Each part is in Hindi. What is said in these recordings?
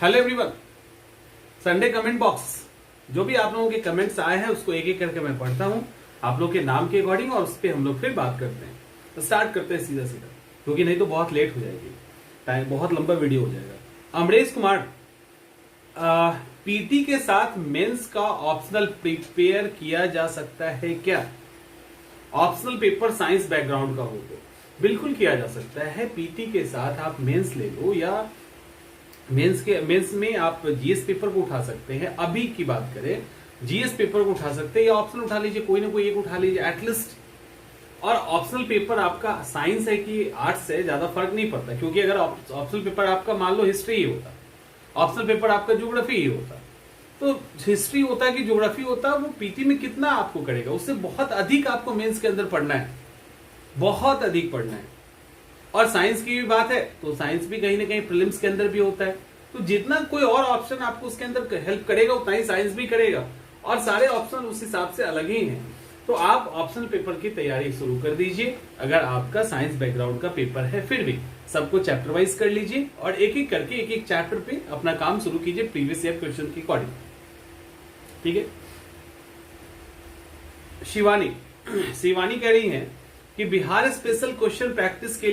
Hello everyone. Sunday comment box, जो भी आप लोगों के कमेंट्स आए हैं उसको एक एक करके मैं पढ़ता हूं आप लोग के नाम के अकॉर्डिंग, और उस पर हम लोग फिर बात करते हैं। तो स्टार्ट करते हैं सीधा सीधा, क्योंकि नहीं तो बहुत लेट हो जाएगी, टाइम बहुत लंबा वीडियो हो जाएगा। अमरेश कुमार, पीटी के साथ मेंस का ऑप्शनल प्रिपेयर किया जा सकता है क्या? ऑप्शनल पेपर साइंस बैकग्राउंड का हो तो बिल्कुल किया जा सकता है। पीटी के साथ आप मेंस ले लो, या मेंस में आप जीएस पेपर को उठा सकते हैं। अभी की बात करें, जीएस पेपर को उठा सकते हैं, या ऑप्शनल उठा लीजिए, कोई ना कोई एक उठा लीजिए एटलीस्ट। और ऑप्शनल पेपर आपका साइंस है कि आर्ट्स है, ज्यादा फर्क नहीं पड़ता, क्योंकि अगर ऑप्शनल पेपर आपका मान लो हिस्ट्री ही होता, ऑप्शनल पेपर आपका ज्योग्राफी ही होता, तो हिस्ट्री होता है कि ज्योग्राफी होता, वो पीटी में कितना आपको करेगा, उससे बहुत अधिक आपको मेंस के अंदर पढ़ना है, बहुत अधिक पढ़ना है। और साइंस की भी बात है तो साइंस भी कहीं ना कहीं प्रीलिम्स के अंदर भी होता है, तो जितना कोई और ऑप्शन आपको उसके अंदर हेल्प करेगा उतना ही साइंस भी करेगा, और सारे ऑप्शन उस हिसाब से अलग ही हैं। तो आप ऑप्शनल पेपर की तैयारी शुरू कर दीजिए। अगर आपका साइंस बैकग्राउंड का पेपर है, फिर भी सबको चैप्टर वाइज कर लीजिए और एक एक करके एक एक चैप्टर पे अपना काम शुरू कीजिए प्रीवियस ईयर क्वेश्चन के अकॉर्डिंग। ठीक है। शिवानी कह रही है कि बिहार स्पेशल क्वेश्चन प्रैक्टिस के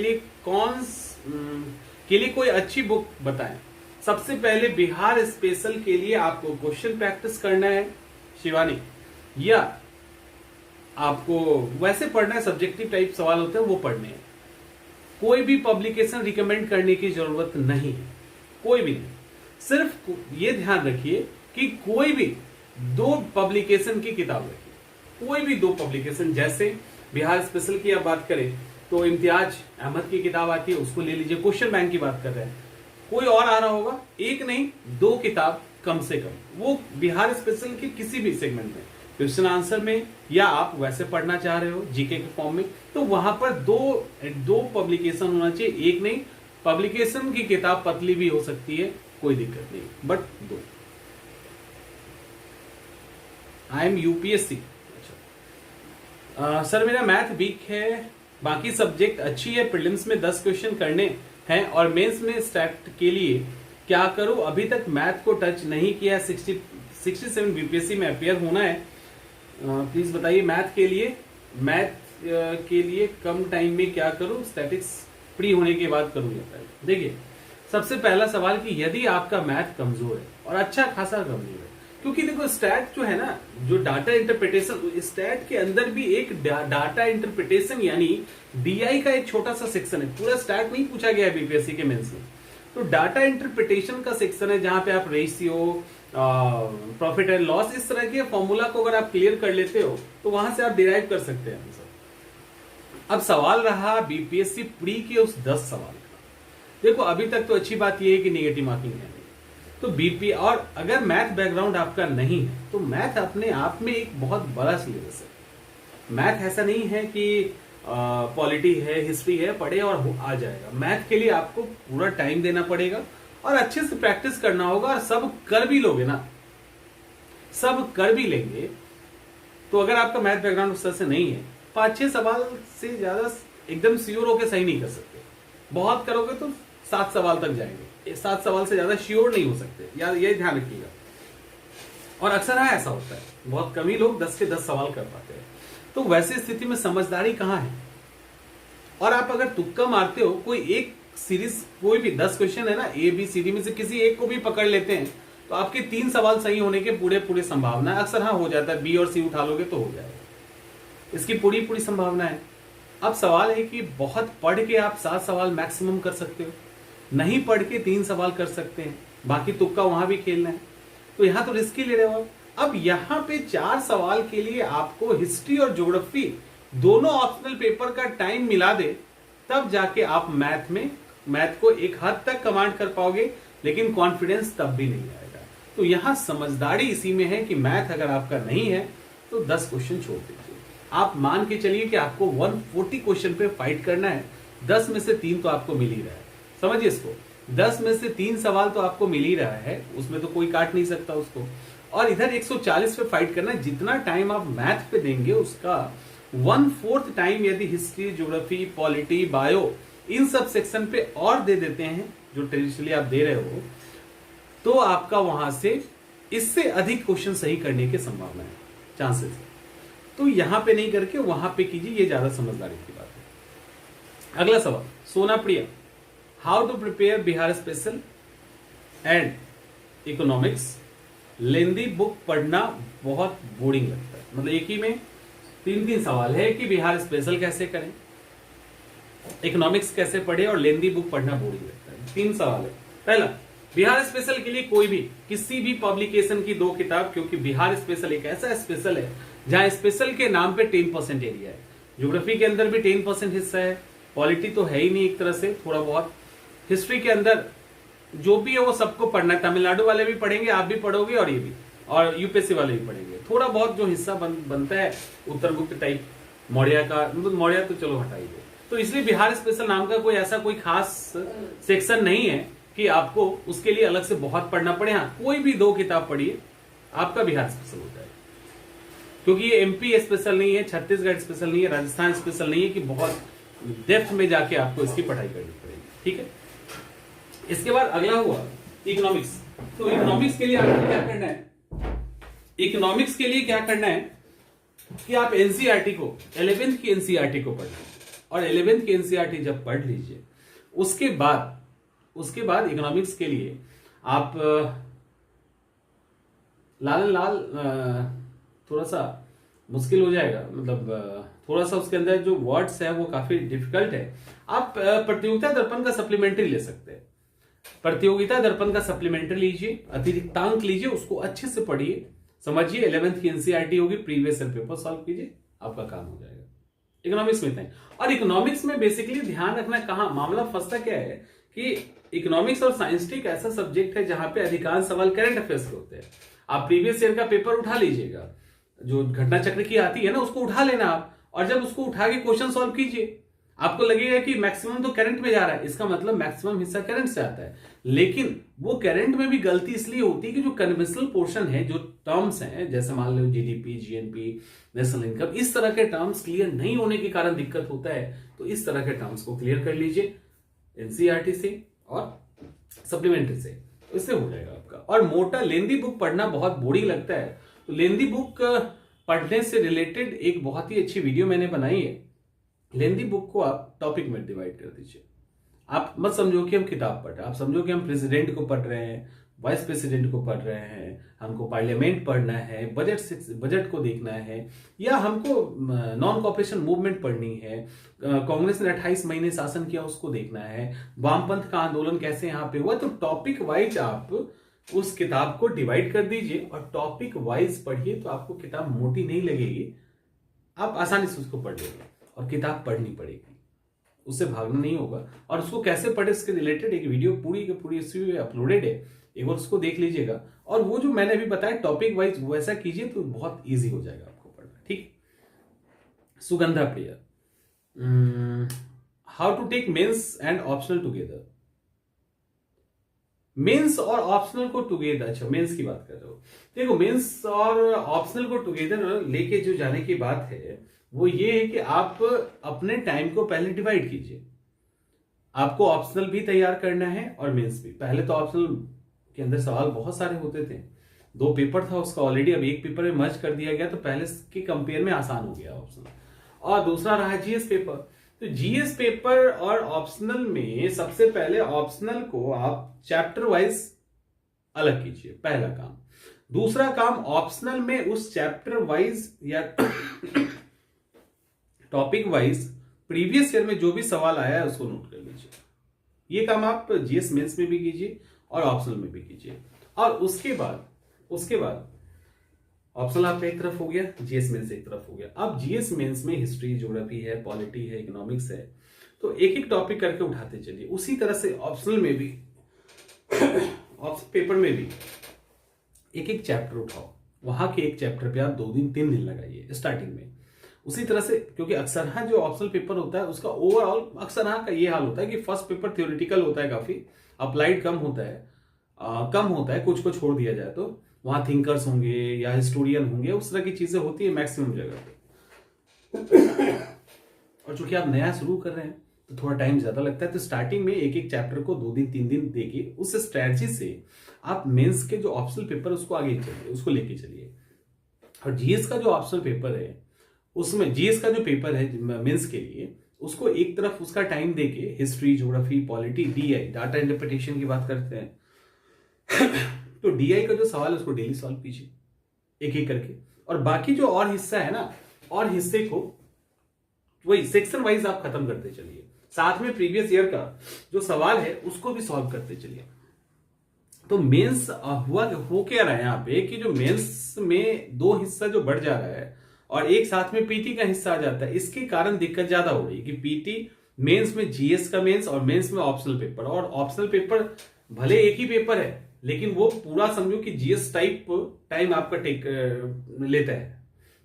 लिए कोई अच्छी बुक बताएं। सबसे पहले बिहार स्पेशल के लिए आपको क्वेश्चन प्रैक्टिस करना है शिवानी, या आपको वैसे पढ़ना है, सब्जेक्टिव टाइप सवाल होते हैं वो पढ़ने हैं। कोई भी पब्लिकेशन रिकमेंड करने की जरूरत नहीं है, कोई भी नहीं। सिर्फ ये ध्यान रखिए कि कोई भी 2 पब्लिकेशन की किताब रखिए, कोई भी 2 पब्लिकेशन। जैसे बिहार स्पेशल की आप बात करें तो इम्तियाज अहमद की किताब आती है, उसको ले लीजिए। क्वेश्चन बैंक की बात कर रहे हैं, कोई और आ रहा होगा, एक नहीं 2 किताब कम से कम, वो बिहार स्पेशल के किसी भी सेगमेंट में, क्वेश्चन आंसर में, या आप वैसे पढ़ना चाह रहे हो जीके के फॉर्म में, तो वहां पर दो पब्लिकेशन होना चाहिए, एक नहीं। पब्लिकेशन की किताब पतली भी हो सकती है, कोई दिक्कत नहीं, but 2। I am UPSC. Sir मेरा मैथ वीक है, बाकी सब्जेक्ट अच्छी है, प्रीलिम्स में 10 क्वेश्चन करने हैं और मेंस में स्टैट के लिए क्या करूं? अभी तक मैथ को टच नहीं किया है, 67 बीपीएससी में अपियर होना है। प्लीज बताइए मैथ के लिए कम टाइम में क्या करूं? स्टैटिक्स फ्री होने के बाद करूंगा। देखिए, सबसे पहला सवाल कि यदि आपका मैथ कमजोर है, और अच्छा खासा कमजोर है, क्योंकि देखो स्टैट जो है ना, जो डाटा इंटरप्रिटेशन, स्टैट के अंदर भी एक डाटा इंटरप्रिटेशन यानी डीआई का एक छोटा सा सेक्शन है। पूरा स्टैट नहीं पूछा गया है बीपीएससी के मेंस में, तो डाटा इंटरप्रिटेशन का सेक्शन है, जहां पे आप रेशियो, प्रॉफिट एंड लॉस, इस तरह के फॉर्मूला को अगर आप क्लियर कर लेते हो तो वहां से आप डिराइव कर सकते हैं आंसर। अब सवाल रहा बीपीएससी प्री के उस 10 सवाल का। देखो अभी तक तो अच्छी बात यह है कि नेगेटिव मार्किंग है, तो बीपी, और अगर मैथ बैकग्राउंड आपका नहीं है तो मैथ अपने आप में एक बहुत बड़ा सिलेबस है। मैथ ऐसा नहीं है कि पॉलिटी है, हिस्ट्री है, पढ़े और आ जाएगा। मैथ के लिए आपको पूरा टाइम देना पड़ेगा और अच्छे से प्रैक्टिस करना होगा, और सब कर भी लोगे ना, सब कर भी लेंगे। तो अगर आपका मैथ बैकग्राउंड उस तरह से नहीं है, 5-6 सवाल से ज्यादा एकदम श्योर होकर सही नहीं कर सकते। बहुत करोगे तो 7 सवाल तक जाएंगे, 7 सवाल से ज्यादा श्योर नहीं हो सकते, यार ये ध्यान रखिएगा। और अक्सर ऐसा होता है, बहुत कम ही लोग 10 के 10 सवाल कर पाते हैं। तो वैसी स्थिति में समझदारी कहां है? और आप अगर तुक्का मारते हो, कोई एक सीरीज, कोई भी 10 क्वेश्चन है ना, ए बी सी डी में से किसी एक को भी पकड़ लेते हैं तो आपके 3 सवाल सही होने के पूरे संभावना है। अक्सर हो जाता है, बी और सी उठा लोगे तो हो जाएगा, इसकी पूरी संभावना है। अब सवाल है कि बहुत पढ़ के आप 7 सवाल मैक्सिमम कर सकते हो, नहीं पढ़ के 3 सवाल कर सकते हैं, बाकी तुक्का वहां भी खेलना है, तो यहां तो रिस्क ही ले रहे हो। अब यहां पे 4 सवाल के लिए आपको हिस्ट्री और ज्योग्राफी दोनों ऑप्शनल पेपर का टाइम मिला दे, तब जाके आप मैथ को एक हद तक कमांड कर पाओगे, लेकिन कॉन्फिडेंस तब भी नहीं आएगा। तो यहां समझदारी इसी में है कि मैथ अगर आपका नहीं है तो 10 क्वेश्चन छोड़ दीजिए। आप मान के चलिए कि आपको 140 क्वेश्चन पे फाइट करना है, 10 में से 3 तो आपको मिल ही रहा है। समझिए इसको, 10 में से 3 सवाल तो आपको मिल ही रहा है, उसमें तो कोई काट नहीं सकता उसको। और इधर 140 पे फाइट करना है। जितना टाइम आप मैथ पे देंगे उसका 1/4 टाइम यदि हिस्ट्री, ज्योग्राफी, पॉलिटी, बायो, इन सब सेक्शन पे और दे देते हैं जो ट्रेडिशनली आप दे रहे हो, तो आपका वहां से इससे अधिक क्वेश्चन सही करने की संभावना है, चांसेस है। तो यहां पे नहीं करके वहां पे कीजिए, ये ज्यादा समझदारी की बात है। अगला सवाल, Sona Priya, how to prepare Bihar special and economics. Lengthy book पढ़ना बहुत बोरिंग लगता है। मतलब एक ही में तीन सवाल है कि बिहार स्पेशल कैसे करें, इकोनॉमिक्स कैसे पढ़े और लेंदी बुक पढ़ना बोरिंग लगता है। 3 सवाल है। पहला, बिहार स्पेशल के लिए कोई भी किसी भी पब्लिकेशन की 2 किताब, क्योंकि बिहार स्पेशल एक ऐसा स्पेशल है जहां स्पेशल के नाम पे 10% एरिया है। ज्योग्राफी के अंदर भी 10% हिस्सा है, पॉलिटी तो है ही नहीं, एक तरह से थोड़ा बहुत हिस्ट्री के अंदर जो भी है वो सबको पढ़ना है। तमिलनाडु वाले भी पढ़ेंगे, आप भी पढ़ोगे और ये भी, और यूपीएससी वाले भी पढ़ेंगे। थोड़ा बहुत जो हिस्सा बनता है उत्तरगुप्त टाइप, मौर्य का, मतलब मौर्य तो चलो हटाइए। तो इसलिए बिहार स्पेशल नाम का कोई खास सेक्शन नहीं है कि आपको उसके लिए अलग से बहुत पढ़ना पड़े। हाँ, कोई भी 2 किताब पढ़िए, आपका बिहार स्पेशल होता है। क्योंकि ये एमपी स्पेशल नहीं है, छत्तीसगढ़ स्पेशल नहीं है, राजस्थान स्पेशल नहीं है कि बहुत डेप्थ में जाके आपको इसकी पढ़ाई करनी पड़ेगी। ठीक है, इसके बाद अगला हुआ इकोनॉमिक्स। तो इकोनॉमिक्स के लिए आपको क्या करना है, इकोनॉमिक्स के लिए क्या करना है कि आप एनसीईआरटी को, 11th की एनसीईआरटी को पढ़ना है। और 11th की एनसीईआरटी जब पढ़ लीजिए, उसके बाद इकोनॉमिक्स के लिए आप लाल थोड़ा सा मुश्किल हो जाएगा, मतलब थोड़ा सा उसके अंदर जो वर्ड्स है वो काफी डिफिकल्ट है। आप प्रतियोगिता दर्पण का सप्लीमेंट्री ले सकते हैं। प्रतियोगिता दर्पण का सप्लीमेंट्री लीजिए, अतिरिक्तांक लीजिए, उसको अच्छे से पढ़िए, समझिए। 11th की एनसीईआरटी होगी, प्रीवियस ईयर पेपर सॉल्व कीजिए, आपका काम हो जाएगा। इकोनॉमिक्स में इतना ही। और इकोनॉमिक्स में बेसिकली ध्यान रखना, कहां मामला फंसता क्या है कि इकोनॉमिक्स और साइंस एक ऐसा सब्जेक्ट है जहां पे अधिकांश सवाल करंट अफेयर्स के होते हैं। आप प्रीवियस ईयर का पेपर उठा लीजिएगा, जो घटना चक्र की आती है ना, उसको उठा लेना आप, और जब उसको उठा के क्वेश्चन सॉल्व कीजिए, आपको लगेगा कि मैक्सिमम तो करंट में जा रहा है, इसका मतलब मैक्सिमम हिस्सा करंट से आता है। लेकिन वो करंट में भी गलती इसलिए होती है कि जो कन्वेंशनल पोर्शन है, जो टर्म्स हैं, जैसे मान लो जीडीपी, जीएनपी, नेशनल इनकम, इस तरह के टर्म्स क्लियर नहीं होने के कारण दिक्कत होता है। तो इस तरह के टर्म्स को क्लियर कर लीजिए एनसीईआरटी से और सप्लीमेंट्री से, इससे हो जाएगा आपका। और मोटा लेंदी बुक पढ़ना बहुत बोरिंग लगता है, तो लेंदी बुक पढ़ने से रिलेटेड एक बहुत ही अच्छी वीडियो मैंने बनाई है। लेंदी बुक को आप टॉपिक में डिवाइड कर दीजिए। आप मत समझो कि हम किताब पढ़ रहे हैं, आप समझो कि हम प्रेसिडेंट को पढ़ रहे हैं, वाइस प्रेसिडेंट को पढ़ रहे हैं, हमको पार्लियामेंट पढ़ना है, बजट को देखना है, या हमको नॉन कॉपरेशन मूवमेंट पढ़नी है, कांग्रेस ने 28 महीने शासन किया उसको देखना है, वामपंथ का आंदोलन कैसे यहाँ पे हुआ। तो टॉपिक वाइज आप उस किताब को डिवाइड कर दीजिए और टॉपिक वाइज पढ़िए, तो आपको किताब मोटी नहीं लगेगी, आप आसानी से उसको पढ़ लेंगे। और किताब पढ़नी पड़ेगी, उससे भागना नहीं होगा। और उसको कैसे पढ़े इसके रिलेटेड एक वीडियो पूरी की पूरी इसी अपलोडेड है, एक बार उसको देख लीजिएगा। और वो जो मैंने अभी बताया टॉपिक वाइज वैसा कीजिए तो बहुत इजी हो जाएगा आपको पढ़ना। ठीक। Sugandha Priya, how to take mains and optional together. Mains और ऑप्शनल को टुगेदर, अच्छा मेंस की बात कर रहे हो। देखो, मेंस और ऑप्शनल को टुगेदर लेके जो जाने की बात है वो ये है कि आप अपने टाइम को पहले डिवाइड कीजिए। आपको ऑप्शनल भी तैयार करना है और मेंस भी। पहले तो ऑप्शनल के अंदर सवाल बहुत सारे होते थे, 2 पेपर था उसका ऑलरेडी, अब 1 पेपर में मर्ज कर दिया गया, तो पहले के कंपेयर में आसान हो गया ऑप्शनल। और दूसरा रहा जीएस पेपर। तो जीएस पेपर और ऑप्शनल में सबसे पहले ऑप्शनल को आप चैप्टर वाइज अलग कीजिए, पहला काम। दूसरा काम, ऑप्शनल में उस चैप्टर वाइज या टॉपिक वाइज प्रीवियस ईयर में जो भी सवाल आया है उसको नोट कर लीजिए। ये काम आप जीएस मेंस में भी कीजिए और ऑप्शनल में भी कीजिए। और उसके बाद ऑप्शनल आपका एक तरफ हो गया, जीएस मेंस एक तरफ हो गया। अब जीएस मेंस में हिस्ट्री, ज्योग्राफी है, पॉलिटी है, इकोनॉमिक्स है, तो एक एक टॉपिक करके उठाते चलिए। उसी तरह से ऑप्शनल में भी ऑप्शनल पेपर में भी एक एक चैप्टर उठाओ, वहां के एक चैप्टर पे आप 2 दिन 3 दिन लगाइए स्टार्टिंग में। उसी तरह से, क्योंकि अक्सर हाँ जो ऑप्शनल पेपर होता है उसका ओवरऑल अक्सर हाँ का ये हाल होता है कि फर्स्ट पेपर थ्योरेटिकल होता है, काफी अप्लाइड कम होता है, कुछ को छोड़ दिया जाए तो वहां थिंकर्स होंगे या हिस्टोरियन होंगे, उस तरह की चीजें होती है मैक्सिमम जगह पे। और चूंकि आप नया शुरू कर रहे हैं तो थोड़ा टाइम ज्यादा लगता है। तो स्टार्टिंग में एक एक चैप्टर को 2 दिन 3 दिन देके उस स्ट्रैटेजी से आप मेंस के जो ऑप्शनल पेपर उसको आगे चलिए, उसको लेके चलिए। और जीएस का जो ऑप्शनल पेपर है उसमें जीएस का जो पेपर है मेंस के लिए, उसको एक तरफ उसका टाइम देके history, geography, polity, DI data interpretation की बात करते हैं तो डीआई का जो सवाल है उसको डेली सॉल्व कीजिए एक एक करके। और बाकी जो और हिस्सा है ना, और हिस्से को वही सेक्शन वाइज आप खत्म करते चलिए। साथ में प्रीवियस ईयर का जो सवाल है उसको भी सॉल्व करते चलिए। तो मेंस हुआ हो क्या रहा है यहाँ पे कि जो मेंस में 2 हिस्सा जो बढ़ जा रहा है और एक साथ में पीटी का हिस्सा आ जाता है, इसके कारण दिक्कत ज्यादा हो रही है कि पीटी मेंस में जीएस का मेंस और मेंस में ऑप्शनल पेपर, और ऑप्शनल पेपर भले एक ही पेपर है लेकिन वो पूरा समझो कि जीएस टाइप टाइम आपका टेक लेता है।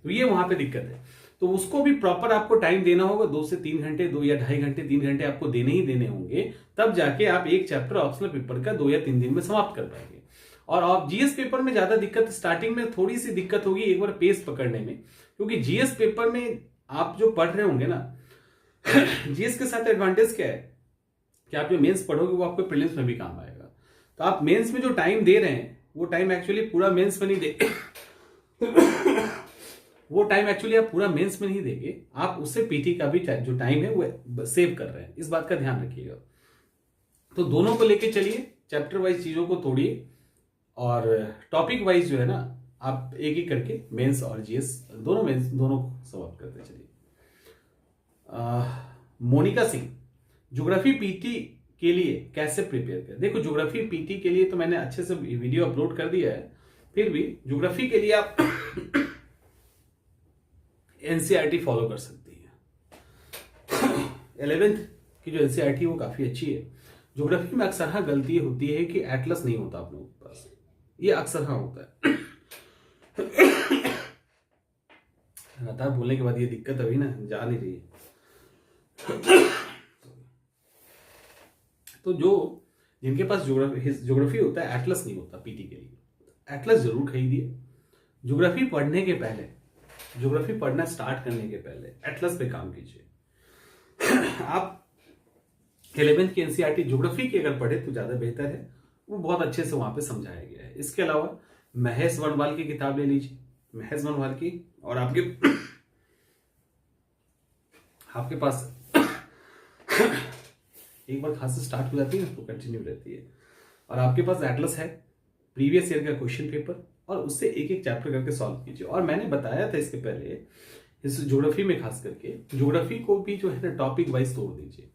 तो ये वहां पे दिक्कत है। तो उसको भी प्रॉपर आपको टाइम देना होगा, 2 से 3 घंटे, 2 या 2.5 घंटे, 3 घंटे आपको देने ही देने होंगे, तब जाके आप एक चैप्टर ऑप्शनल पेपर का 2 या 3 दिन में समाप्त कर पाएंगे। और आप जीएस पेपर में ज्यादा दिक्कत, स्टार्टिंग में थोड़ी सी दिक्कत होगी एक बार पेस पकड़ने में, क्योंकि जीएस पेपर में आप जो पढ़ रहे होंगे ना जीएस के साथ एडवांटेज क्या है कि आप जो मेंस पढ़ोगे वो आपको प्रीलिम्स में भी काम आएगा। तो आप मेंस में जो टाइम दे रहे हैं वो टाइम एक्चुअली पूरा मेंस में नहीं दे वो टाइम एक्चुअली आप पूरा मेंस में नहीं देंगे, आप उससे पीटी का भी जो टाइम है वो सेव कर रहे हैं। इस बात का ध्यान रखिएगा। तो दोनों को लेके चलिए, चैप्टर वाइज चीजों को तोड़िए और टॉपिक वाइज जो है ना आप एक एक करके मेंस और जीएस दोनों समाप्त करते चलिए। मोनिका सिंह, ज्योग्राफी पीटी के लिए कैसे प्रिपेयर करें? देखो ज्योग्राफी पीटी के लिए तो मैंने अच्छे से वीडियो अपलोड कर दिया है, फिर भी ज्योग्राफी के लिए आप एनसीईआरटी फॉलो कर सकती है। 11th की जो एनसीईआरटी वो काफी अच्छी है। ज्योग्राफी में अक्सर गलती होती है कि एटलस नहीं होता आप लोगों के पास, ये अक्सर होता है। लगातार बोलने के बाद ये दिक्कत अभी ना जा नहीं रही है। तो जो जिनके पास ज्योग्राफी होता है, एटलस नहीं होता पीटी के लिए, एटलस जरूर खरीदिए। ज्योग्राफी पढ़ने के पहले, ज्योग्राफी पढ़ना स्टार्ट करने के पहले एटलस पे काम कीजिए। आप 11th की एनसीईआरटी ज्योग्राफी की अगर पढ़े तो ज्यादा बेहतर है, वो बहुत अच्छे से वहां पे समझाया गया है। इसके अलावा महेश वनवाल की किताब ले लीजिए, महेश वनवाल की, और आपके पास एक बार खांसी स्टार्ट हो जाती है तो कंटिन्यू रहती है। और आपके पास एटलस है, प्रीवियस ईयर का क्वेश्चन पेपर, और उससे एक एक चैप्टर करके सॉल्व कीजिए। और मैंने बताया था इसके पहले, इस ज्योग्राफी में खास करके ज्योग्राफी को भी जो है ना टॉपिक वाइज तोड़ दीजिए।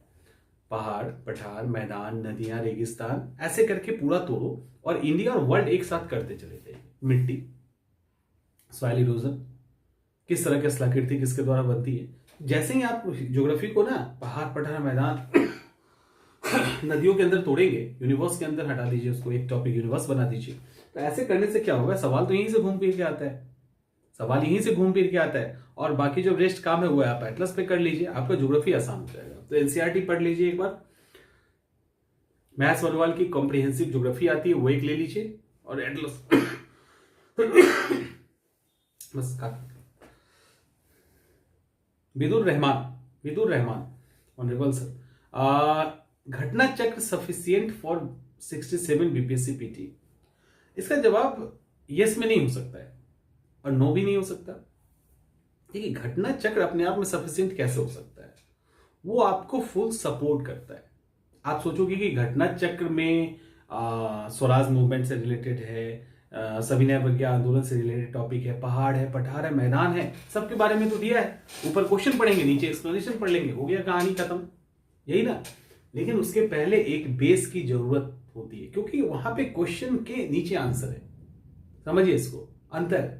पहाड़, पठार, मैदान, नदियां, रेगिस्तान, ऐसे करके पूरा तोड़ो और इंडिया और वर्ल्ड एक साथ करते चले जाइए। मिट्टी, सॉइल इरोजन, किस तरह की स्थलाकृति किसके द्वारा बनती है। जैसे ही आप ज्योग्राफी को ना पहाड़, पठार, मैदान, नदियों के अंदर तोड़ेंगे, यूनिवर्स के अंदर हटा दीजिए उसको, एक टॉपिक यूनिवर्स बना दीजिए। तो ऐसे करने से क्या होगा, सवाल तो यहीं से घूम फिर के आता है, सवाल यहीं से घूम फिर के आता है। और बाकी जो रेस्ट काम है वो आप एटलस पे कर लीजिए, आपका ज्योग्राफी आसान हो जाएगा। तो एनसीईआरटी पढ़ लीजिए एक बार, मैथ्स वनवाल की कॉम्प्रिहेंसिव ज्योग्राफी आती है वो एक ले लीजिए, और एटलस बस काफी। विदुर रहमान ऑनरेबल सर, घटना चक्र सफिशिएंट फॉर 67 बीपीएससी पीटी? इसका जवाब यस में नहीं हो सकता है और नो भी नहीं हो सकता। देखिए घटना चक्र अपने आप में सफिशिएंट कैसे हो सकता है, वो आपको फुल सपोर्ट करता है। आप सोचोगे कि घटना चक्र में स्वराज मूवमेंट से रिलेटेड है, सविनय अवज्ञा आंदोलन से रिलेटेड टॉपिक है, पहाड़ है, पठार है, मैदान है, सबके बारे में तो दिया है। ऊपर क्वेश्चन पढ़ेंगे, नीचे एक्सप्लेनेशन पढ़ लेंगे, हो गया कहानी खत्म, यही ना। लेकिन उसके पहले एक बेस की जरूरत होती है, क्योंकि वहां पे क्वेश्चन के नीचे आंसर है। समझिए इसको, अंतर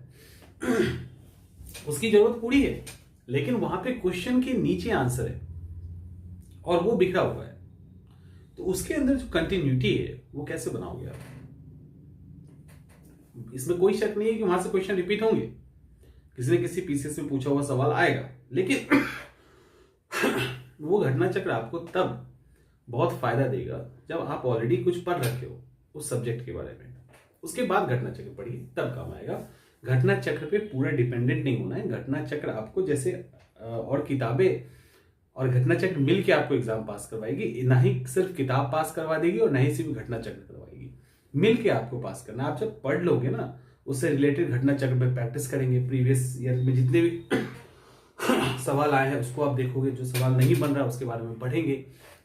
उसकी जरूरत पूरी है, लेकिन वहां पे क्वेश्चन के नीचे आंसर है और वो बिखरा हुआ है। तो उसके अंदर जो कंटिन्यूटी है वो कैसे बनाओगे आप? इसमें कोई शक नहीं है कि वहां से क्वेश्चन रिपीट होंगे, किसी न किसी पीसीएस में पूछा हुआ सवाल आएगा, लेकिन वो घटना चक्र आपको तब बहुत फायदा देगा जब आप ऑलरेडी कुछ पढ़ रखे हो उस सब्जेक्ट के बारे में। उसके बाद घटना चक्र पढ़िए, तब काम आएगा। घटना चक्र पे पूरा डिपेंडेंट नहीं होना है। घटना चक्र आपको जैसे और किताबें और घटना चक्र मिल के आपको एग्जाम पास करवाएगी, ना ही सिर्फ किताब पास करवा देगी और ना ही सिर्फ घटना चक्र करवाएगी, मिल के आपको पास करना। आप जब पढ़ लोगे ना, उससे रिलेटेड घटना चक्र में प्रैक्टिस करेंगे, प्रीवियस ईयर में जितने भी सवाल आए हैं उसको आप देखोगे, जो सवाल नहीं बन रहा उसके बारे में पढ़ेंगे,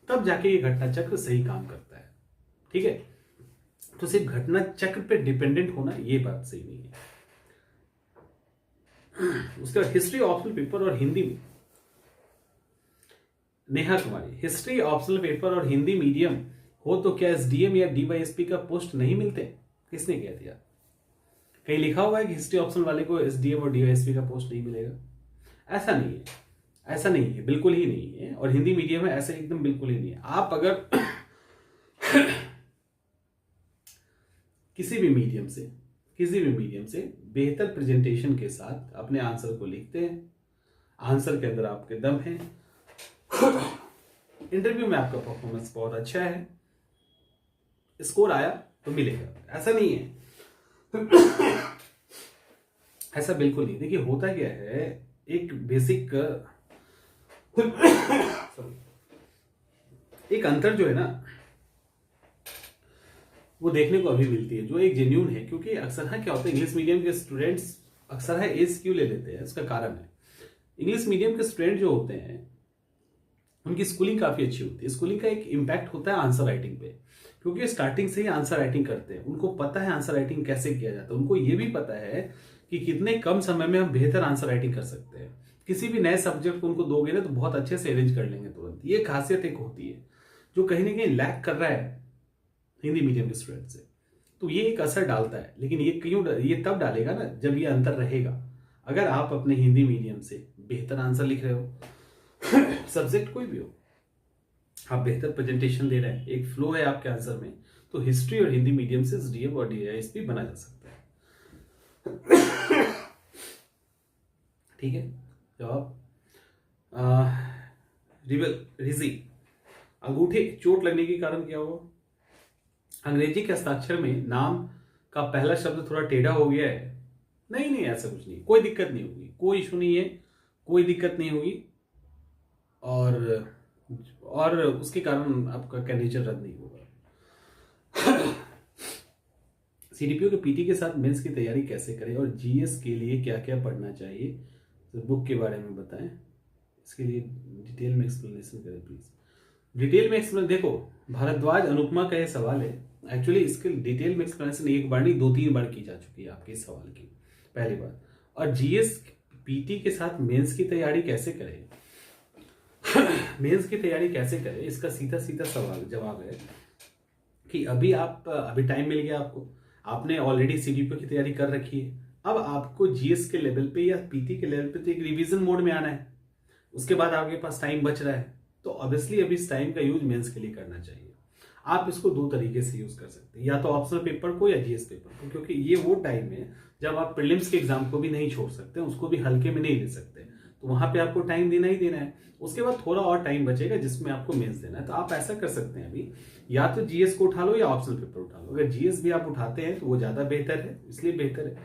तब जाके ये घटना चक्र सही काम करता है। ठीक है, तो सिर्फ घटना चक्र पे डिपेंडेंट होना ये बात सही नहीं है। उसके बाद हिस्ट्री ऑप्शनल पेपर और हिंदी में, Neha Kumari, history optional paper और हिंदी मीडियम हो तो क्या एसडीएम या डीवाईएसपी का पोस्ट नहीं मिलते? किसने कह दिया? कहीं लिखा हुआ है कि हिस्ट्री ऑप्शनल वाले को एसडीएम और डीवाईएसपी का पोस्ट नहीं मिलेगा? ऐसा नहीं है, ऐसा नहीं है, बिल्कुल ही नहीं है। और हिंदी मीडियम में ऐसा एकदम बिल्कुल ही नहीं है। आप अगर किसी भी मीडियम से बेहतर प्रेजेंटेशन के साथ अपने आंसर को लिखते हैं, आंसर के अंदर आपके दम है, इंटरव्यू में आपका परफॉर्मेंस बहुत अच्छा है, स्कोर आया तो मिलेगा, ऐसा नहीं है। ऐसा बिल्कुल नहीं। देखिए होता क्या है, एक बेसिक एक अंतर जो है ना, वो देखने को अभी मिलती है, जो एक जेन्यून है। क्योंकि अक्सर क्या होता है, इंग्लिश मीडियम के स्टूडेंट्स अक्सर एज क्यों ले लेते हैं, इसका कारण है इंग्लिश मीडियम के स्टूडेंट जो होते हैं उनकी स्कूलिंग काफी अच्छी होती है। स्कूलिंग का एक इम्पैक्ट होता है आंसर राइटिंग पे, क्योंकि स्टार्टिंग से ही आंसर राइटिंग करते हैं, उनको पता है आंसर राइटिंग कैसे किया जाता है, उनको ये भी पता है कि कितने कम समय में हम बेहतर आंसर राइटिंग कर सकते हैं। किसी भी नए सब्जेक्ट को उनको दोगे ना तो बहुत अच्छे से अरेंज कर लेंगे तुरंत। ये खासियत एक होती है जो कहीं ना कहीं लैक कर रहा है हिंदी मीडियम के स्टूडेंट से, तो ये एक असर डालता है। लेकिन ये तब डालेगा ना जब ये अंतर रहेगा। अगर आप अपने हिंदी मीडियम से बेहतर आंसर लिख रहे हो, सब्जेक्ट कोई भी हो, आप बेहतर प्रेजेंटेशन दे रहे हैं, एक फ्लो है आपके आंसर में, तो हिस्ट्री और हिंदी मीडियम से एसडीएम और डीआईएसपी बना जा सकता है। ठीक है, जवाब रिजी, अंगूठे चोट लगने के कारण क्या हुआ? अंग्रेजी के हस्ताक्षर में नाम का पहला शब्द थोड़ा टेढ़ा हो गया है। नहीं, ऐसा कुछ नहीं, कोई दिक्कत नहीं होगी, कोई इशू नहीं है, कोई दिक्कत नहीं होगी। और उसके कारण आपका कैंडिडेट रद्द नहीं होगा। सीडीपीओ के पीटी के साथ मेंस की तैयारी कैसे करें और जीएस के लिए क्या क्या पढ़ना चाहिए, तो बुक के बारे में बताएं, इसके लिए डिटेल में एक्सप्लेनेशन करें प्लीज। डिटेल में एक्सप्लेन, देखो भारद्वाज अनुपमा का ये सवाल है। एक्चुअली इसके डिटेल में एक्सप्लेनेशन एक बार नहीं 2-3 बार की जा चुकी है आपके इस सवाल की, पहली बार। और जीएस पीटी के साथ मेंस की तैयारी कैसे करें, मेंस की तैयारी कैसे करें, इसका सीधा सवाल जवाब है कि अभी टाइम मिल गया आपको, आपने ऑलरेडी सीडीपीओ की तैयारी कर रखी है। अब आपको जीएस के लेवल पे या पीटी के लेवल पे तो एक रिवीजन मोड में आना है। उसके बाद आपके पास टाइम बच रहा है, तो ऑब्वियसली अभी इस टाइम का यूज मेंस के लिए करना चाहिए। आप इसको 2 तरीके से यूज कर सकते हैं, या तो ऑप्शनल पेपर को या जीएस पेपर को, क्योंकि ये वो टाइम है जब आप प्रीलिम्स के एग्जाम को भी नहीं छोड़ सकते, उसको भी हल्के में नहीं ले सकते, तो वहां पे आपको टाइम देना ही देना है। उसके बाद थोड़ा और टाइम बचेगा जिसमें आपको मेंस देना है, तो आप ऐसा कर सकते हैं अभी, या तो जीएस को उठा लो या ऑप्शनल पेपर उठा लो। अगर जीएस भी आप उठाते हैं तो वो ज्यादा बेहतर है, इसलिए बेहतर है।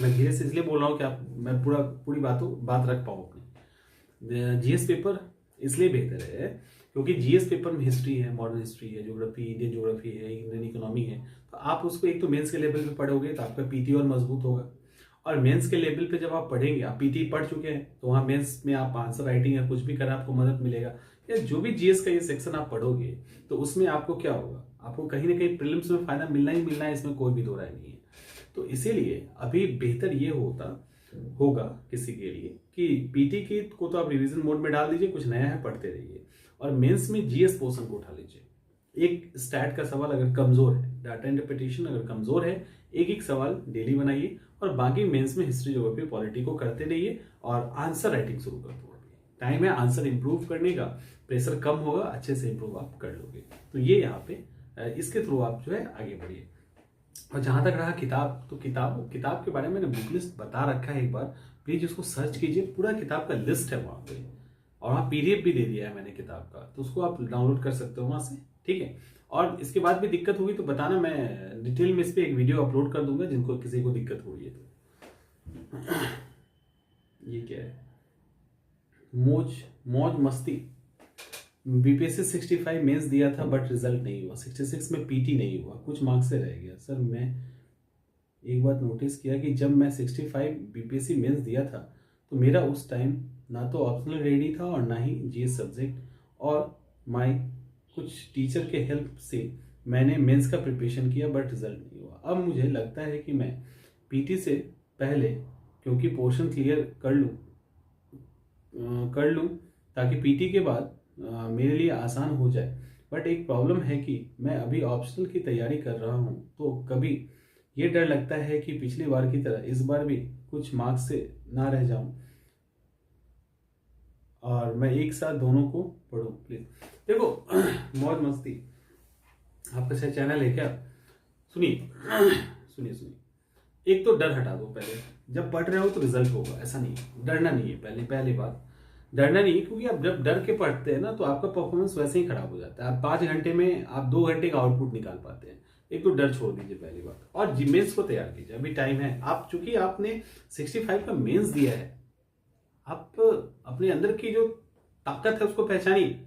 मैं धीरे से इसलिए बोल रहा हूँ कि मैं पूरी बात रख पाऊँ अपनी। जीएस पेपर इसलिए बेहतर है क्योंकि जीएस पेपर में हिस्ट्री है, मॉडर्न हिस्ट्री है, ज्योग्राफी, इंडियन ज्योग्राफी है, इंडियन इकोनॉमी है, तो आप उसको एक तो मेंस के लेवल पे पढ़ोगे तो आपका पीटी और मजबूत होगा। और मेंस के लेवल पे जब आप पढ़ेंगे, आप पीटी पढ़ चुके हैं तो वहाँ मेंस में आप आंसर राइटिंग या कुछ भी करें आपको मदद मिलेगा। या जो भी जीएस का ये सेक्शन आप पढ़ोगे तो उसमें आपको क्या होगा, आपको कहीं ना कहीं प्रीलिम्स में फायदा मिलना ही मिलना है, इसमें कोई भी दो राय नहीं है। तो इसीलिए अभी बेहतर ये होगा किसी के लिए कि पीटी की को तो आप रिवीजन मोड में डाल दीजिए, कुछ नया है पढ़ते रहिए, और मेंस में जीएस पोर्शन को उठा लीजिए। एक स्टैट का सवाल अगर कमजोर है, डाटा इंटरप्रिटेशन अगर कमजोर है, एक सवाल डेली बनाइए, और बाकी मेंस में हिस्ट्री, ज्योग्राफी, पॉलिटी को करते रहिए और आंसर राइटिंग शुरू कर दो। टाइम है आंसर इंप्रूव करने का, प्रेशर कम होगा, अच्छे से इंप्रूव आप कर लोगे। तो ये यहाँ पे इसके थ्रू आप जो है आगे बढ़िए। और जहां तक रहा किताब, तो किताब के बारे में मैंने बुक लिस्ट बता रखा है, एक बार प्लीज उसको सर्च कीजिए, पूरा किताब का लिस्ट है वहां पे, और वहाँ पीडीएफ भी दे दिया है मैंने किताब का, तो उसको आप डाउनलोड कर सकते हो वहां से। ठीक है, और इसके बाद भी दिक्कत होगी तो बताना, मैं डिटेल में इस पर एक वीडियो अपलोड कर दूंगा जिनको किसी को दिक्कत हो रही है तो। ये क्या है, मौज मौज मस्ती। बीपीएससी 65 मेंस दिया था बट रिजल्ट नहीं हुआ, 66 में पीटी नहीं हुआ, कुछ मार्क्स से रह गया। सर मैं एक बात नोटिस किया कि जब मैं 65 बीपीएससी मेंस दिया था तो मेरा उस टाइम ना तो ऑप्शनल रेडी था और ना ही जीएस सब्जेक्ट, और माय कुछ टीचर के हेल्प से मैंने मेंस का प्रिपरेशन किया बट रिजल्ट नहीं हुआ। अब मुझे लगता है कि मैं पीटी से पहले क्योंकि पोर्शन क्लियर कर लूँ ताकि पीटी के बाद मेरे लिए आसान हो जाए। बट एक प्रॉब्लम है कि मैं अभी ऑप्शनल की तैयारी कर रहा हूँ, तो कभी ये डर लगता है कि पिछली बार की तरह इस बार भी कुछ मार्क्स से ना रह जाऊं और मैं एक साथ दोनों को पढूं। प्लीज देखो मौज मस्ती आपका शायद चैनल है क्या, सुनिए सुनिए सुनिए, एक तो डर हटा दो। पहले जब पढ़ रहे हो तो रिजल्ट होगा, ऐसा नहीं है, डरना नहीं है। पहली बात डरना नहीं है, क्योंकि आप जब डर के पढ़ते हैं ना तो आपका परफॉर्मेंस वैसे ही खराब हो जाता है। आप 5 घंटे में आप 2 घंटे का आउटपुट निकाल पाते हैं। एक तो डर छोड़ दीजिए पहली बात, और मेंस को तैयार कीजिए, अभी टाइम है। आप चूंकि आपने 65 का मेंस दिया है, आप अपने अंदर की जो ताकत है उसको पहचानिए,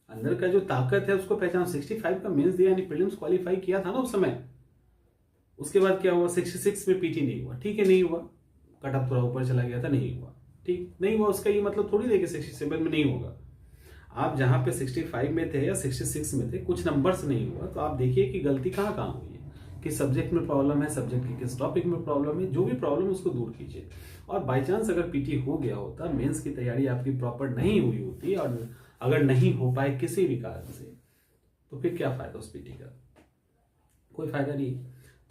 अंदर का जो ताकत है उसको पहचानो। 65 का मेंस दिया यानी प्रीलिम्स क्वालिफाई किया था ना उस समय। उसके बाद क्या हुआ, 66 में पीटी नहीं हुआ, ठीक है नहीं हुआ, कट ऑफ थोड़ा ऊपर चला गया था, नहीं हुआ, ठीक नहीं हुआ, उसका ये मतलब थोड़ी नहीं कि 67 में नहीं होगा। आप जहां पे 65 में थे या 66 में थे, कुछ नंबर से नहीं हुआ, तो आप देखिए कि गलती कहाँ हुई है, किस सब्जेक्ट में प्रॉब्लम है, सब्जेक्ट के किस टॉपिक में प्रॉब्लम है, जो भी प्रॉब्लम है उसको दूर कीजिए। और बाई चांस अगर पीटी हो गया होता, मेंस की तैयारी आपकी प्रॉपर नहीं हुई होती, और अगर नहीं हो पाए किसी भी कारण से, तो फिर क्या फायदा उस पीटी का, कोई फायदा नहीं।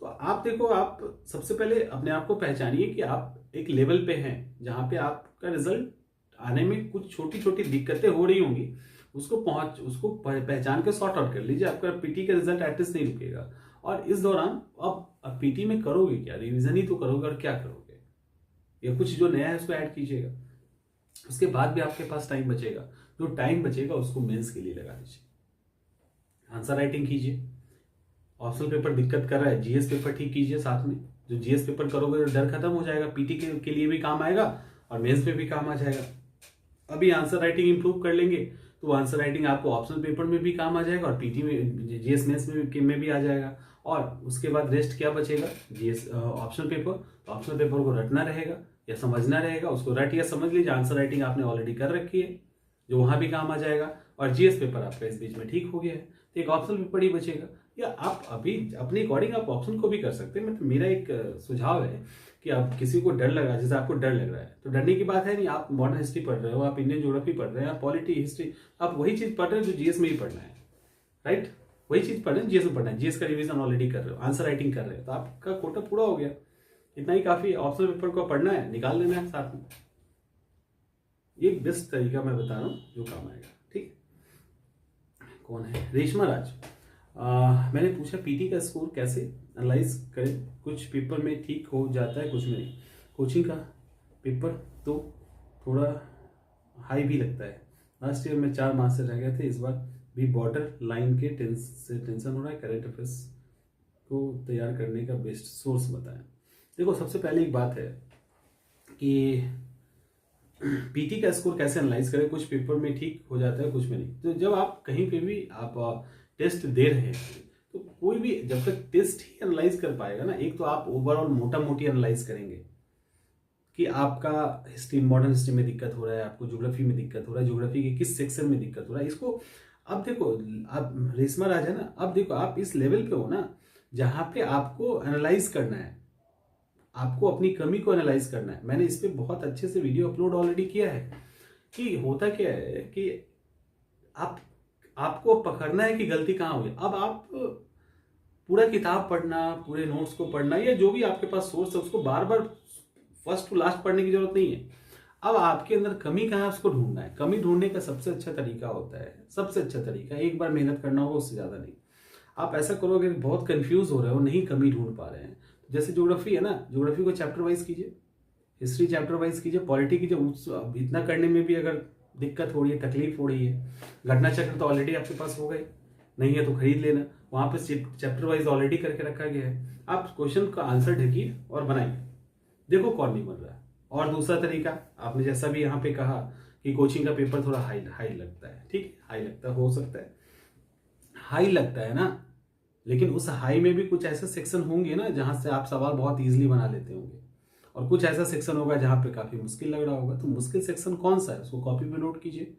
तो आप देखो, आप सबसे पहले अपने आप को पहचानिए कि आप एक लेवल पे हैं जहां पे आपका रिजल्ट आने में कुछ छोटी छोटी दिक्कतें हो रही होंगी, उसको पहचान के सॉर्ट आउट कर लीजिए। आपका पीटी का रिजल्ट एटलीस्ट नहीं रुकेगा। और इस दौरान अब पीटी में करोगे क्या, रिवीजन ही तो करोगे, और क्या करोगे, या कुछ जो नया है उसको ऐड कीजिएगा। उसके बाद भी आपके पास टाइम बचेगा, जो टाइम बचेगा उसको मेंस के लिए लगा दीजिए। आंसर राइटिंग कीजिए, ऑप्शनल पेपर दिक्कत कर रहा है, जीएस पेपर ठीक कीजिए साथ में। जो जीएस पेपर करोगे तो डर खत्म हो जाएगा, पीटी के लिए भी काम आएगा और मेंस में भी काम आ जाएगा। अभी आंसर राइटिंग इंप्रूव कर लेंगे तो आंसर राइटिंग आपको ऑप्शनल पेपर में भी काम आ जाएगा और पीटी में, जीएस मेंस में भी आ जाएगा। और उसके बाद रेस्ट क्या बचेगा, जीएस ऑप्शनल पेपर। तो ऑप्शनल पेपर को रटना रहेगा या समझना रहेगा, उसको रट या समझ लीजिए। आंसर राइटिंग आपने ऑलरेडी कर रखी है, जो वहां भी काम आ जाएगा। और जीएस पेपर आपका इस बीच में ठीक हो गया है, तो एक ऑप्शनल पेपर ही बचेगा। या आप अभी अपने अकॉर्डिंग आप ऑप्शन को भी कर सकते हैं। मतलब मेरा एक सुझाव है कि आप किसी को डर लगा, जैसे आपको डर लग रहा है, तो डरने की बात है नहीं। आप मॉडर्न हिस्ट्री पढ़ रहे हो, आप इंडियन ज्योग्राफी पढ़ रहे हैं, आप पॉलिटी हिस्ट्री, आप वही चीज पढ़ रहे हैं जो जीएस में ही पढ़ना है, राइट? वही चीज पढ़ रहे हैं, जीएस में पढ़ना है, जीएस का रिवीजन ऑलरेडी कर रहे हो, आंसर राइटिंग कर रहे हो, तो आपका कोटा पूरा हो गया। इतना ही काफी। ऑप्शनल पेपर को पढ़ना है, निकाल लेना है साथ में। ये बेस्ट तरीका मैं बता रहा हूँ जो काम आएगा। ठीक, कौन है? रेशमा राज। मैंने पूछा पीटी का स्कोर कैसे एनालाइज करें, कुछ पेपर में ठीक हो जाता है, कुछ में नहीं। कोचिंग का पेपर तो थोड़ा हाई भी लगता है। लास्ट ईयर में 4 मार्क्स से रह गए थे, इस बार भी बॉर्डर लाइन के टेंशन हो रहा है। करेंट अफेयर्स को तैयार करने का बेस्ट सोर्स बताएं। देखो, सबसे पहले एक बात है कि पीटी का स्कोर कैसे एनालाइज करें। कुछ पेपर में ठीक हो जाता है, कुछ में नहीं। तो जब आप कहीं पे भी आप टेस्ट दे रहे हैं, तो कोई भी जब तक टेस्ट ही एनालाइज कर पाएगा ना, एक तो आप ओवरऑल मोटा मोटी एनालाइज करेंगे कि आपका हिस्ट्री, मॉडर्न हिस्ट्री में दिक्कत हो रहा है, आपको ज्योग्राफी में दिक्कत हो रहा है, ज्योग्राफी के किस सेक्शन में दिक्कत हो रहा है। इसको अब देखो, आप रेशमा राज है ना, अब देखो आप इस लेवल पे हो ना जहां पे आपको एनालाइज करना है, आपको अपनी कमी को एनालाइज करना है। मैंने इस पे बहुत अच्छे से वीडियो अपलोड ऑलरेडी किया है कि होता क्या है कि आपको पकड़ना है कि गलती कहाँ हुई। अब आप पूरा किताब पढ़ना, पूरे नोट्स को पढ़ना, या जो भी आपके पास सोर्स है उसको बार बार फर्स्ट टू लास्ट पढ़ने की जरूरत नहीं है। अब आपके अंदर कमी कहाँ है उसको ढूंढना है। कमी ढूंढने का सबसे अच्छा तरीका होता है, सबसे अच्छा तरीका, एक बार मेहनत करना होगा, उससे ज्यादा नहीं। आप ऐसा करोगे, बहुत कंफ्यूज हो रहे हो, नहीं कमी ढूंढ पा रहे हैं, जैसे ज्योग्राफी है ना, ज्योग्राफी को चैप्टर वाइज कीजिए, हिस्ट्री चैप्टर वाइज कीजिए, पॉलिटी कीजिए। इतना करने में भी अगर दिक्कत हो रही है, तकलीफ हो रही है, घटना चक्र तो ऑलरेडी आपके पास हो गए, नहीं है तो खरीद लेना, वहां पे चैप्टर वाइज ऑलरेडी करके रखा गया है। आप क्वेश्चन का आंसर ढकिए और बनाइए, देखो कौन नहीं बन रहा है। और दूसरा तरीका, आपने जैसा भी यहाँ पे कहा कि कोचिंग का पेपर थोड़ा हाई हाई लगता है, ठीक है, हाई लगता है, हो सकता है हाई लगता है ना, लेकिन उस हाई में भी कुछ ऐसे सेक्शन होंगे ना जहां से आप सवाल बहुत इजीली बना लेते होंगे, और कुछ ऐसा सेक्शन होगा जहां पे काफी मुश्किल लग रहा होगा। तो मुश्किल सेक्शन कौन सा है उसको कॉपी पे नोट कीजिए।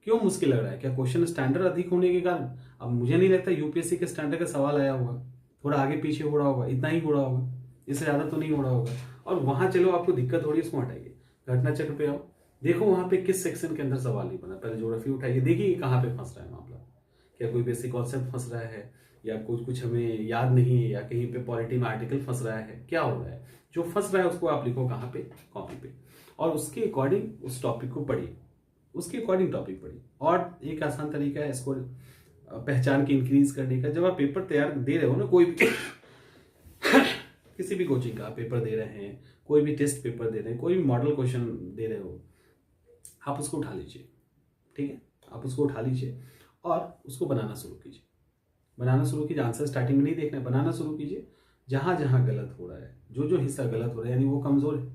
क्यों मुश्किल लग रहा है? क्या क्वेश्चन स्टैंडर्ड अधिक होने के कारण? अब मुझे नहीं लगता यूपीएससी के स्टैंडर्ड का सवाल आया होगा, थोड़ा आगे पीछे हो रहा होगा, इतना ही हो रहा होगा, इससे ज्यादा तो नहीं हो रहा होगा। और वहां चलो आपको दिक्कत हो रही है, उसको हटाइए, घटना चक्र पे आओ, देखो वहां पे किस सेक्शन के अंदर सवाल नहीं बना। पहले ज्योग्राफी उठाइए, देखिए कहाँ पे फंस रहा है मामला। क्या कोई बेसिक कॉन्सेप्ट फंस रहा है, या कुछ हमें याद नहीं है, या कहीं पे पॉलिटी में आर्टिकल फंस रहा है, क्या हो रहा है? जो फंस रहा है उसको आप लिखो कहाँ पे, कॉपी पे, और उसके अकॉर्डिंग उस टॉपिक को पढ़िए, उसके अकॉर्डिंग टॉपिक पढ़िए। और एक आसान तरीका है इसको पहचान के इंक्रीज करने का, जब आप पेपर तैयार दे रहे हो ना, कोई भी किसी भी कोचिंग का आप पेपर दे रहे हैं, कोई भी टेस्ट पेपर दे रहे हैं, कोई भी मॉडल क्वेश्चन दे रहे हो, आप उसको उठा लीजिए, ठीक है, आप उसको उठा लीजिए और उसको बनाना शुरू कीजिए। बनाना शुरू कीजिए, आंसर स्टार्टिंग में नहीं देखना है, बनाना शुरू कीजिए। जहां जहां गलत हो रहा है, जो जो हिस्सा गलत हो रहा है यानी वो कमजोर है,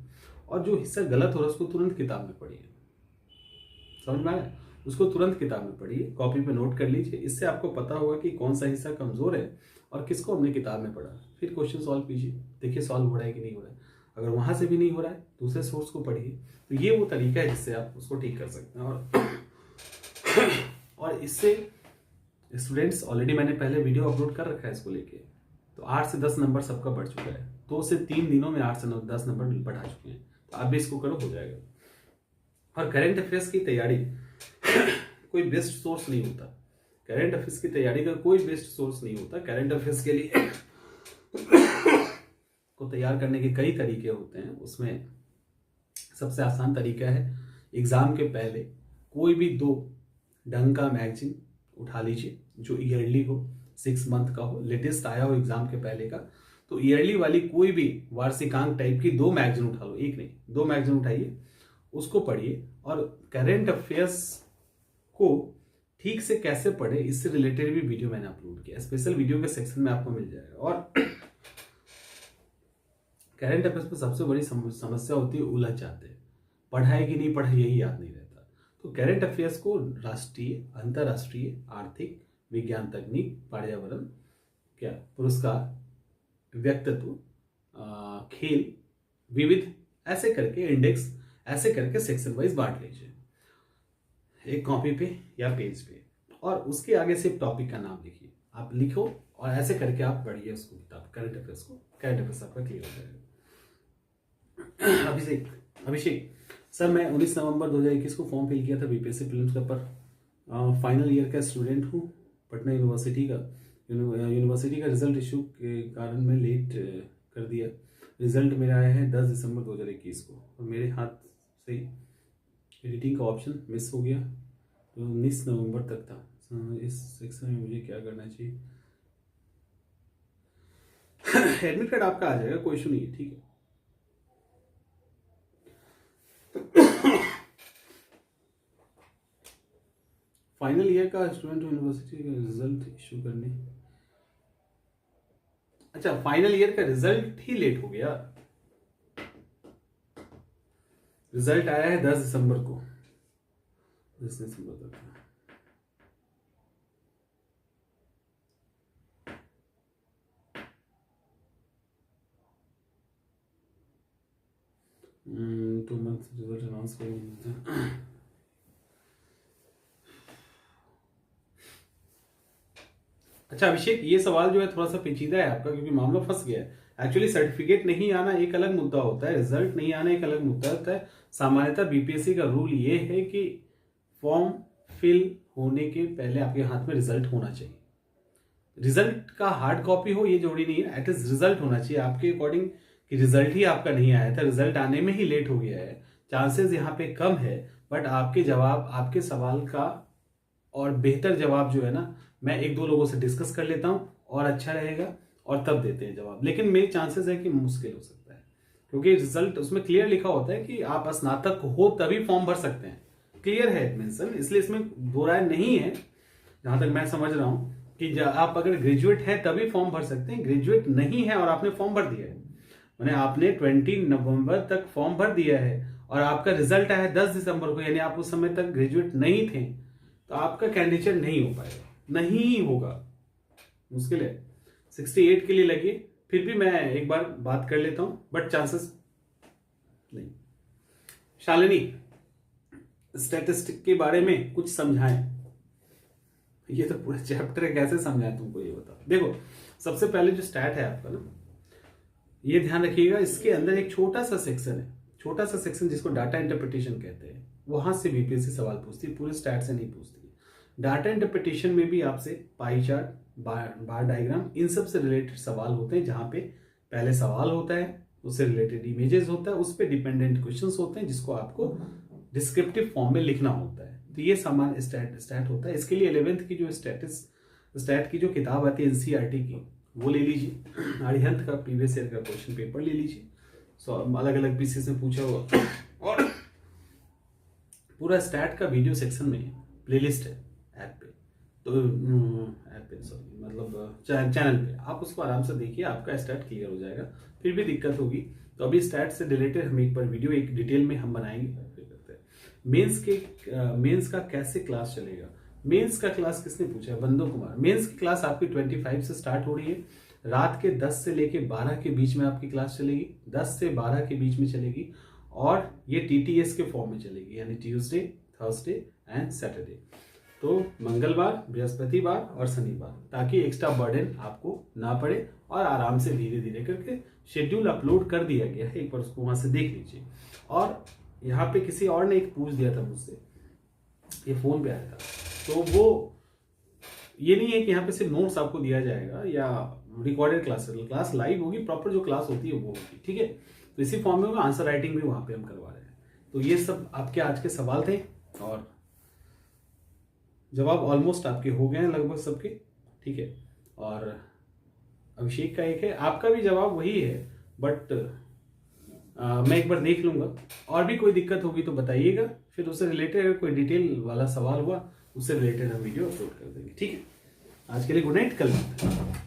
और जो हिस्सा गलत हो रहा है उसको तुरंत किताब में पढ़िए। समझ में आया? उसको तुरंत किताब में पढ़िए, कॉपी पे नोट कर लीजिए। इससे आपको पता होगा कि कौन सा हिस्सा कमजोर है और किसको हमने किताब में पढ़ा। फिर क्वेश्चन सॉल्व कीजिए, देखिए सॉल्व हो रहा है कि नहीं हो रहा है। अगर वहां से भी नहीं हो रहा है, दूसरे सोर्स को पढ़िए। तो ये वो तरीका है जिससे आप उसको ठीक कर सकते हैं। और इससे स्टूडेंट्स, ऑलरेडी मैंने पहले वीडियो अपलोड कर रखा है इसको लेके, तो 8 से 10 नंबर सबका बढ़ चुका है। 2 से 3 दिनों में 8 से 10 नंबर बढ़ा चुके हैं। तो आप भी इसको करो, हो जाएगा। और करंट अफेयर्स की तैयारी कोई बेस्ट सोर्स नहीं होता। करंट अफेयर्स की तैयारी का कोई बेस्ट सोर्स नहीं होता। करंट अफेयर्स के लिए को तैयार करने के कई तरीके होते हैं। उसमें सबसे आसान तरीका है, एग्जाम के पहले कोई भी 2 ढंग का मैगजीन उठा लीजिए जो ईयरली हो, 6 मंथ का हो, लेटेस्ट आया हो एग्जाम के पहले का। तो ईयरली वाली कोई भी वार्षिकांक टाइप की 2 मैगजीन उठा लो, एक नहीं 2 मैगजीन उठाइए, उसको पढ़िए। और करंट अफेयर्स को ठीक से कैसे पढ़े, इससे रिलेटेड भी वीडियो मैंने अपलोड किया, स्पेशल वीडियो के सेक्शन में आपको मिल जाएगा। और करंट अफेयर्स में सबसे बड़ी समस्या होती है, उलझ जाते हैं, पढ़ाए कि नहीं पढ़ाए यही याद नहीं रहता। तो करंट अफेयर्स को राष्ट्रीय, अंतर्राष्ट्रीय, आर्थिक, विज्ञान, तकनीक, पर्यावरण, क्या पुरस्कार, व्यक्तित्व, खेल, विविध, ऐसे करके इंडेक्स, ऐसे करके सेक्शन वाइज बांट लीजिए एक कॉपी पे या पेज पे, और उसके आगे सिर्फ टॉपिक का नाम लिखिए। आप लिखो और ऐसे करके आप पढ़िए उसको, किताब करंट अफेयर्स को। करंट अफेयर्स आपका क्लियर हो जाएगा। अभिषेक सर, मैं 19 नवंबर 2021 को फॉर्म फिल किया था बीपीएससी प्रीलिम्स का, पर फाइनल ईयर का स्टूडेंट हूँ। पटना यूनिवर्सिटी का रिजल्ट इशू के कारण मैं लेट कर दिया। रिजल्ट मेरा आया है 10 दिसंबर 2021 को, और मेरे हाथ से एडिटिंग का ऑप्शन मिस हो गया, तो 19 नवंबर तक था। इस सेक्शन में मुझे क्या करना चाहिए? एडमिट कार्ड आपका आ जाएगा, कोई इशू नहीं है, ठीक है। फाइनल ईयर का स्टूडेंट यूनिवर्सिटी का रिजल्ट इशू करने, अच्छा फाइनल ईयर का रिजल्ट ही लेट हो गया। रिजल्ट आया है 10 दिसंबर को, 10 दिसंबर तक। टू मंथ रिजल्ट अनाउंस करेंगे। अच्छा अभिषेक, ये सवाल जो है थोड़ा सा पेचीदा है आपका, क्योंकि मामला फंस गया है। एक्चुअली सर्टिफिकेट नहीं आना एक अलग मुद्दा होता है, रिजल्ट नहीं आना एक अलग मुद्दा होता है। सामान्यतः बीपीएससी का रूल ये है कि फॉर्म फिल होने के पहले आपके हाथ में रिजल्ट होना चाहिए। रिजल्ट का हार्ड कॉपी हो ये जरूरी नहीं है, एटलीस्ट रिजल्ट होना चाहिए आपके अकॉर्डिंग कि रिजल्ट ही आपका नहीं आया था, रिजल्ट आने में ही लेट हो गया है, चांसेस यहाँ पे कम है। बट आपके जवाब, आपके सवाल का और बेहतर जवाब जो है ना, मैं 1-2 लोगों से डिस्कस कर लेता हूँ और अच्छा रहेगा, और तब देते हैं जवाब। लेकिन मेरे चांसेस है कि मुश्किल हो सकता है, क्योंकि रिजल्ट उसमें क्लियर लिखा होता है कि आप स्नातक हो तभी फॉर्म भर सकते हैं, क्लियर है मेंशन, इसलिए इसमें दो राय नहीं है जहां तक मैं समझ रहा हूं कि आप अगर ग्रेजुएट हैं तभी फॉर्म भर सकते हैं। ग्रेजुएट नहीं है और आपने फॉर्म भर दिया है, मैंने आपने 20 नवंबर तक फॉर्म भर दिया है और आपका रिजल्ट आया 10 दिसंबर को, यानी आप उस समय तक ग्रेजुएट नहीं थे, तो आपका कैंडिडेट नहीं हो पाएगा, नहीं होगा, मुश्किल है। 68 के लिए लगे, फिर भी मैं एक बार बात कर लेता हूं, बट चांसेस नहीं। शालिनी, स्टैटिस्टिक के बारे में कुछ समझाएं। ये तो पूरा चैप्टर है, कैसे समझाएं तुमको ये बताओ। देखो, सबसे पहले जो स्टैट है आपका ना, ये ध्यान रखिएगा, इसके अंदर एक छोटा सा सेक्शन है, छोटा सा सेक्शन जिसको डाटा इंटरप्रिटेशन कहते हैं, वहां से बीपीएससी सवाल पूछती है, पूरे स्टैट से नहीं पूछती। डाटा इंटरप्रिटेशन में भी आपसे पाई चार्ट, बार डायग्राम, इन सब से रिलेटेड सवाल होते हैं, जहां पे पहले सवाल होता है, उससे रिलेटेड इमेजेस होता है, उस पर डिपेंडेंट क्वेश्चंस होते हैं, जिसको आपको डिस्क्रिप्टिव फॉर्म में लिखना होता है। तो ये सामान स्टैट होता है। इसके लिए 11th की जो स्टैट की जो किताब आती है एनसीईआरटी की, वो ले लीजिए। अरिहंत का प्रीवियस ईयर का क्वेश्चन पेपर ले लीजिए, अलग अलग पीसेस में पूछा हुआ, और पूरा स्टैट का वीडियो सेक्शन में प्लेलिस्ट है ऐप पे, तो ऐप पे सॉरी मतलब चैनल पे, आप उसको आराम से देखिए, आपका स्टैट क्लियर हो जाएगा। फिर भी दिक्कत होगी तो अभी स्टैट से रिलेटेड हम एक बार वीडियो एक डिटेल में हम बनाएंगे। फिर करते हैं मेंस का कैसे क्लास चलेगा। मेंस का क्लास किसने पूछा है? बंदो कुमार। मेंस की क्लास आपकी 25 से स्टार्ट हो रही है, रात के 10 से लेके 12 के बीच में आपकी क्लास चलेगी, 10 से 12 के बीच में चलेगी, और ये टीटीएस के फॉर्म में चलेगी, यानी ट्यूसडे, थर्सडे एंड सैटरडे। तो मंगलवार, बृहस्पतिवार और शनिवार, ताकि एक्स्ट्रा बर्डन आपको ना पड़े, और आराम से धीरे धीरे करके शेड्यूल अपलोड कर दिया गया है, एक बार उसको वहां से देख लीजिए। और यहाँ पे किसी और ने एक पूछ दिया था मुझसे, ये फोन पे आया था, तो वो ये नहीं है कि यहाँ पे सिर्फ नोट्स आपको दिया जाएगा या रिकॉर्डेड क्लास लाइव होगी, प्रॉपर जो क्लास होती है वो होगी, ठीक है। तो इसी फॉर्म में आंसर राइटिंग भी वहां पे हम करवा रहे हैं। तो ये सब आपके आज के सवाल थे, और जवाब ऑलमोस्ट आपके हो गए हैं लगभग सबके, ठीक है। और अभिषेक का एक है, आपका भी जवाब वही है, बट मैं एक बार देख लूंगा, और भी कोई दिक्कत होगी तो बताइएगा, फिर उससे रिलेटेड अगर कोई डिटेल वाला सवाल हुआ, उससे रिलेटेड हम वीडियो अपलोड कर देंगे, ठीक है। आज के लिए गुड नाइट, कल मिलते हैं।